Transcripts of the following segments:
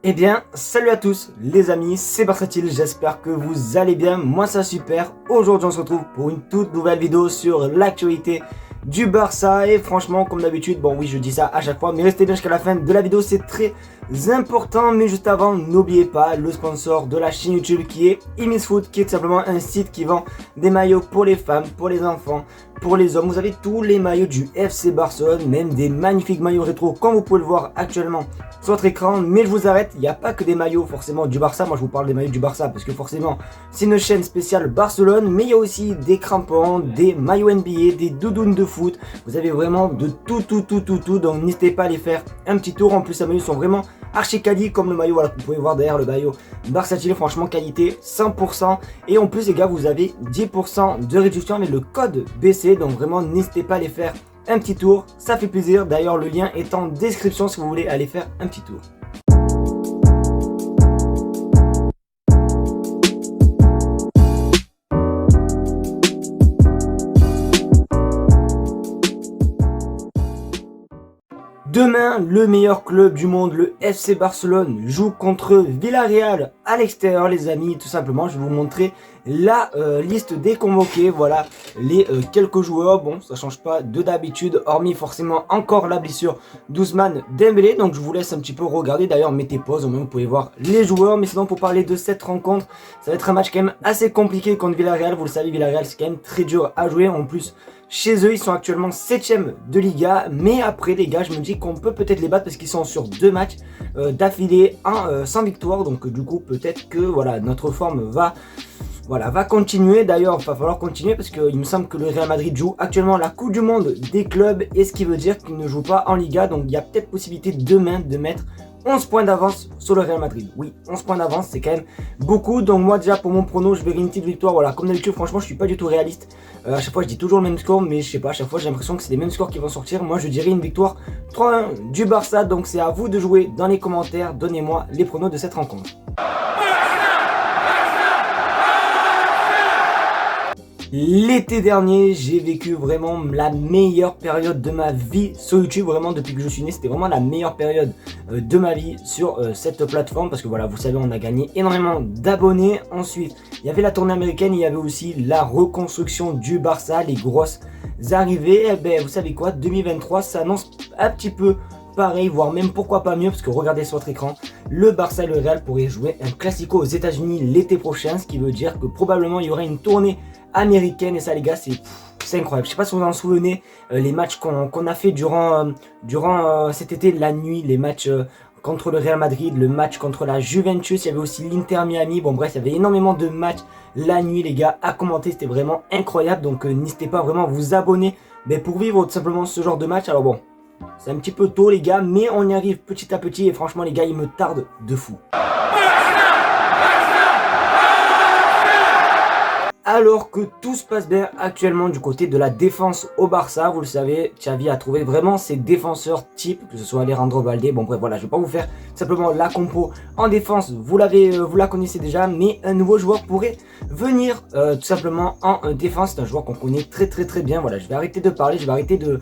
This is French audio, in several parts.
Eh bien, salut à tous les amis, c'est Barsatile, j'espère que vous allez bien, moi ça super. Aujourd'hui on se retrouve pour une toute nouvelle vidéo sur l'actualité du Barça et franchement comme d'habitude, bon oui je dis ça à chaque fois mais restez bien jusqu'à la fin de la vidéo, c'est très important. Mais juste avant, n'oubliez pas le sponsor de la chaîne YouTube qui est Imisfoot, qui est tout simplement un site qui vend des maillots pour les femmes, pour les enfants, pour les hommes. Vous avez tous les maillots du FC Barcelone, même des magnifiques maillots rétro comme vous pouvez le voir actuellement sur votre écran. Mais je vous arrête, il n'y a pas que des maillots forcément du Barça. Moi je vous parle des maillots du Barça parce que forcément c'est une chaîne spéciale Barcelone. Mais il y a aussi des crampons, des maillots NBA, des doudounes de foot. Vous avez vraiment de tout. Donc n'hésitez pas à aller faire un petit tour. En plus les maillots sont vraiment archi quali comme le maillot, voilà, que vous pouvez voir derrière le maillot Barsatile, franchement qualité 100%. Et en plus les gars, vous avez 10% de réduction avec le code BC, donc vraiment n'hésitez pas à aller faire un petit tour, ça fait plaisir. D'ailleurs le lien est en description si vous voulez aller faire un petit tour. Demain, le meilleur club du monde, le FC Barcelone, joue contre Villarreal à l'extérieur, les amis. Tout simplement, je vais vous montrer la liste des convoqués. Voilà les quelques joueurs. Bon, ça change pas de d'habitude, hormis forcément encore la blessure d'Ousmane Dembélé. Donc, je vous laisse un petit peu regarder. D'ailleurs, mettez pause, au moins vous pouvez voir les joueurs. Mais sinon, pour parler de cette rencontre, ça va être un match quand même assez compliqué contre Villarreal. Vous le savez, Villarreal, c'est quand même très dur à jouer. En plus, chez eux, ils sont actuellement 7ème de Liga. Mais après, les gars, je me dis qu'on peut peut-être les battre parce qu'ils sont sur 2 matchs d'affilée sans victoire. Donc, du coup, peut-être que voilà, notre forme va continuer. D'ailleurs, il va falloir continuer parce qu'il me semble que le Real Madrid joue actuellement la Coupe du Monde des clubs. Et ce qui veut dire qu'il ne joue pas en Liga. Donc, il y a peut-être possibilité demain de mettre 11 points d'avance sur le Real Madrid. Oui, 11 points d'avance, c'est quand même beaucoup. Donc moi déjà pour mon prono, je verrai une petite victoire. Voilà, comme d'habitude, franchement, je suis pas du tout réaliste. À chaque fois, je dis toujours le même score, mais je sais pas, à chaque fois, j'ai l'impression que c'est les mêmes scores qui vont sortir. Moi, je dirais une victoire 3-1 du Barça. Donc c'est à vous de jouer dans les commentaires. Donnez-moi les pronos de cette rencontre. L'été dernier, j'ai vécu vraiment la meilleure période de ma vie sur YouTube. Vraiment, depuis que je suis né, c'était vraiment la meilleure période de ma vie sur cette plateforme. Parce que voilà, vous savez, on a gagné énormément d'abonnés. Ensuite, il y avait la tournée américaine. Il y avait aussi la reconstruction du Barça, les grosses arrivées. Et ben, vous savez quoi, 2023 s'annonce un petit peu pareil, voire même pourquoi pas mieux, parce que regardez sur votre écran, le Barça et le Real pourraient jouer un classico aux États-Unis l'été prochain, ce qui veut dire que probablement il y aura une tournée américaine. Et ça les gars, c'est incroyable. Je sais pas si vous vous en souvenez, les matchs qu'on a fait durant cet été, la nuit, les matchs contre le Real Madrid, le match contre la Juventus, il y avait aussi l'Inter Miami. Bon bref, il y avait énormément de matchs la nuit les gars à commenter, c'était vraiment incroyable. Donc n'hésitez pas vraiment à vous abonner pour vivre tout simplement ce genre de match. Alors bon, c'est un petit peu tôt les gars, mais on y arrive petit à petit et franchement les gars, il me tarde de fou. Alors que tout se passe bien actuellement du côté de la défense au Barça, vous le savez, Xavi a trouvé vraiment ses défenseurs types, que ce soit Alejandro Balde. Bon bref voilà, je vais pas vous faire simplement la compo en défense, vous la connaissez déjà, mais un nouveau joueur pourrait venir tout simplement en défense. C'est un joueur qu'on connaît très bien. Voilà, je vais arrêter de parler, je vais arrêter de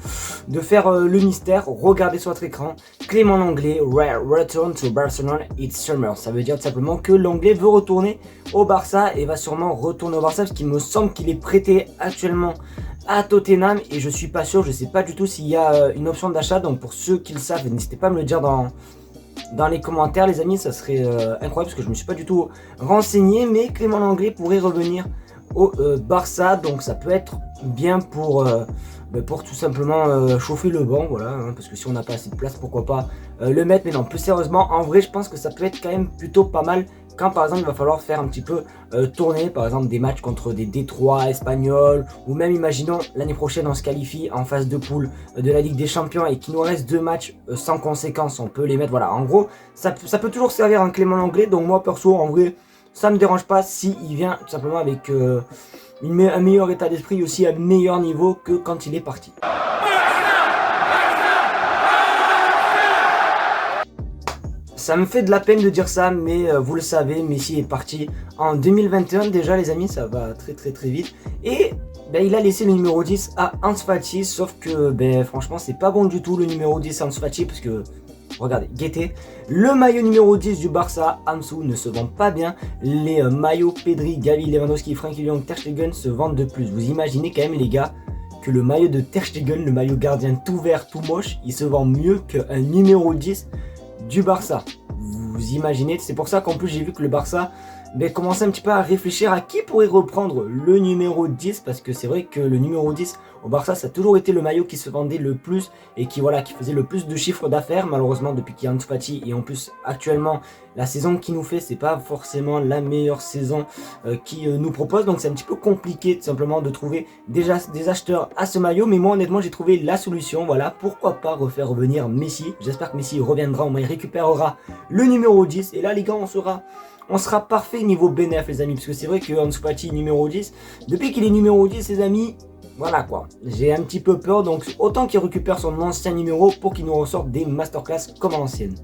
faire le mystère. Regardez sur votre écran, Clément Lenglet, return to Barcelona, it's summer. Ça veut dire tout simplement que l'anglais veut retourner au Barça et va sûrement retourner au Barça, parce qu'il me semble qu'il est prêté actuellement à Tottenham et je suis pas sûr, je sais pas du tout s'il y a une option d'achat. Donc pour ceux qui le savent, n'hésitez pas à me le dire dans les commentaires les amis, ça serait incroyable parce que je me suis pas du tout renseigné. Mais Clément Lenglet pourrait revenir au Barça, donc ça peut être bien pour tout simplement chauffer le banc, voilà, hein, parce que si on n'a pas assez de place, pourquoi pas le mettre. Mais non, plus sérieusement, en vrai je pense que ça peut être quand même plutôt pas mal quand par exemple il va falloir faire un petit peu tourner par exemple des matchs contre des D3 espagnols, ou même imaginons l'année prochaine on se qualifie en phase de poule de la Ligue des Champions et qu'il nous reste 2 matchs sans conséquence, on peut les mettre. Voilà, en gros ça peut toujours servir un Clément Lenglet. Donc moi perso en vrai ça me dérange pas s'il vient tout simplement avec un meilleur état d'esprit, aussi à un meilleur niveau que quand il est parti. Ça me fait de la peine de dire ça, mais vous le savez, Messi est parti en 2021 déjà les amis, ça va très vite. Et il a laissé le numéro 10 à Ansu Fati, sauf que franchement c'est pas bon du tout le numéro 10 à Ansu Fati, parce que regardez, guettez. Le maillot numéro 10 du Barça, Ansu, ne se vend pas bien. Les maillots Pedri, Gavi, Lewandowski, Frenkie de Jong, Ter Stegen se vendent de plus. Vous imaginez quand même les gars que le maillot de Ter Stegen, le maillot gardien tout vert, tout moche, il se vend mieux qu'un numéro 10 du Barça. Vous imaginez, c'est pour ça qu'en plus j'ai vu que le Barça commençait un petit peu à réfléchir à qui pourrait reprendre le numéro 10, parce que c'est vrai que le numéro 10 au Barça, ça a toujours été le maillot qui se vendait le plus et qui faisait le plus de chiffre d'affaires. Malheureusement, depuis qu'il y a Ansu Fati, et en plus actuellement la saison qu'il nous fait, c'est pas forcément la meilleure saison qu'il nous propose, donc c'est un petit peu compliqué tout simplement de trouver déjà des acheteurs à ce maillot. Mais moi honnêtement j'ai trouvé la solution, voilà, pourquoi pas refaire revenir Messi. J'espère que Messi reviendra, au moins il récupérera le numéro 10 et là les gars on sera parfait niveau bénéf les amis, parce que c'est vrai que Ansu Fati numéro 10, depuis qu'il est numéro 10 les amis, voilà quoi, j'ai un petit peu peur, donc autant qu'il récupère son ancien numéro pour qu'il nous ressorte des masterclass comme à l'ancienne.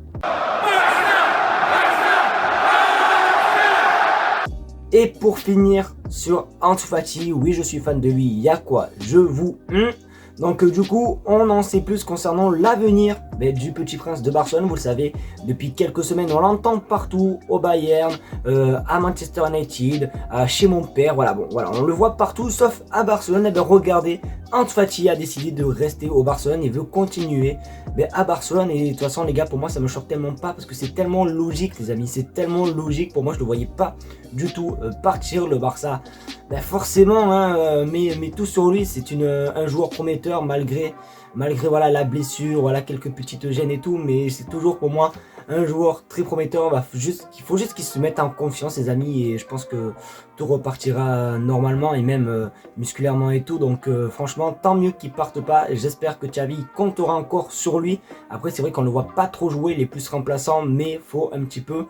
Et pour finir sur Ansu Fati, oui je suis fan de lui, il y a quoi, je vous... Donc du coup, on en sait plus concernant l'avenir du Petit Prince de Barcelone. Vous le savez, depuis quelques semaines, on l'entend partout, au Bayern, à Manchester United, chez mon père. Voilà, bon, voilà, on le voit partout, sauf à Barcelone. Et bien regardez, Ansu Fati a décidé de rester au Barcelone et veut continuer à Barcelone. Et de toute façon, les gars, pour moi, ça me choque tellement pas parce que c'est tellement logique, les amis. C'est tellement logique. Pour moi, je ne le voyais pas du tout partir, le Barça. Forcément, hein, mais tout sur lui, c'est un joueur prometteur malgré voilà, la blessure, voilà, quelques petites gênes et tout, mais c'est toujours pour moi un joueur très prometteur. Il faut juste qu'il se mette en confiance les amis, et je pense que tout repartira normalement et même musculairement et tout. Donc franchement, tant mieux qu'il parte pas. J'espère que Xavi comptera encore sur lui. Après c'est vrai qu'on ne le voit pas trop jouer, il est plus remplaçant, mais faut un petit peu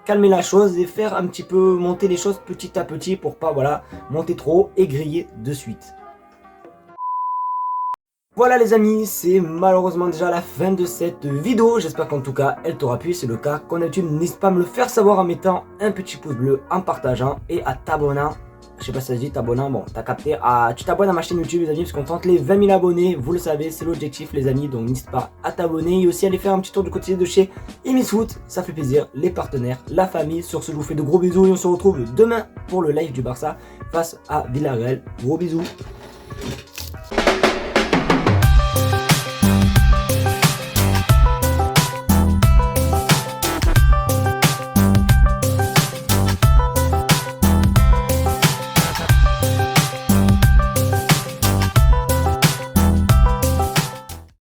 calmer la chose et faire un petit peu monter les choses petit à petit pour pas voilà monter trop haut et griller de suite. Voilà les amis, c'est malheureusement déjà la fin de cette vidéo. J'espère qu'en tout cas elle t'aura plu. C'est le cas, comme d'habitude n'hésite pas à me le faire savoir en mettant un petit pouce bleu, en partageant et à t'abonnant. Je sais pas si ça se dit t'abonnant, bon t'as capté. Tu t'abonnes à ma chaîne YouTube les amis, parce qu'on tente les 20 000 abonnés. Vous le savez, c'est l'objectif les amis, donc n'hésite pas à t'abonner. Et aussi aller faire un petit tour du côté de chez Emisfoot, ça fait plaisir, les partenaires, la famille. Sur ce je vous fais de gros bisous et on se retrouve demain pour le live du Barça face à Villarreal. Gros bisous.